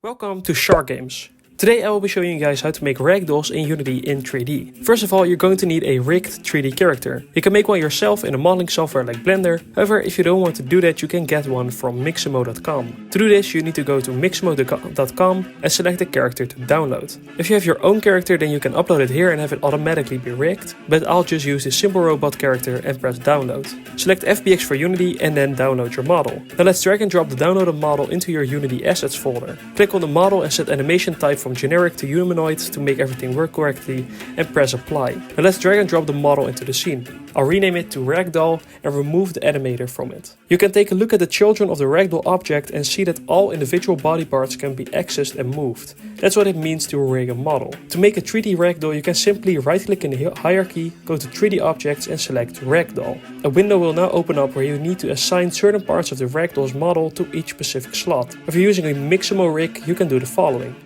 Welcome to Shark Games. Today I will be showing you guys how to make ragdolls in Unity in 3D. First of all, you're going to need a rigged 3D character. You can make one yourself in a modeling software like Blender. However, if you don't want to do that, you can get one from Mixamo.com. To do this, you need to go to Mixamo.com and select the character to download. If you have your own character, then you can upload it here and have it automatically be rigged. But I'll just use this simple robot character and press download. Select FBX for Unity and then download your model. Now let's drag and drop the downloaded model into your Unity assets folder. Click on the model and set animation type from generic to humanoid to make everything work correctly and press apply. Now let's drag and drop the model into the scene. I'll rename it to Ragdoll and remove the animator from it. You can take a look at the children of the Ragdoll object and see that all individual body parts can be accessed and moved. That's what it means to rig a model. To make a 3D Ragdoll, you can simply right click in the hierarchy, go to 3D objects and select Ragdoll. A window will now open up where you need to assign certain parts of the Ragdoll's model to each specific slot. If you're using a Mixamo rig, you can do the following.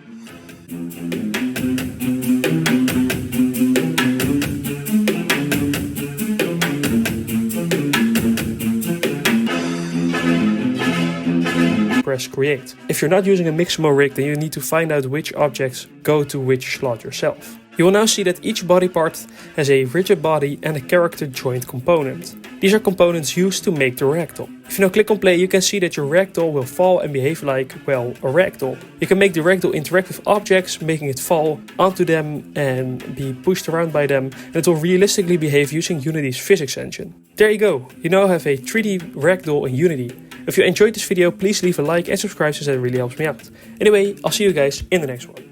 Press create. If you're not using a Mixamo rig, then you need to find out which objects go to which slot yourself. You will now see that each body part has a rigid body and a character joint component. These are components used to make the ragdoll. If you now click on play, you can see that your ragdoll will fall and behave like, well, a ragdoll. You can make the ragdoll interact with objects, making it fall onto them and be pushed around by them, and it will realistically behave using Unity's physics engine. There you go, you now have a 3D ragdoll in Unity. If you enjoyed this video, please leave a like and subscribe since that really helps me out. Anyway, I'll see you guys in the next one.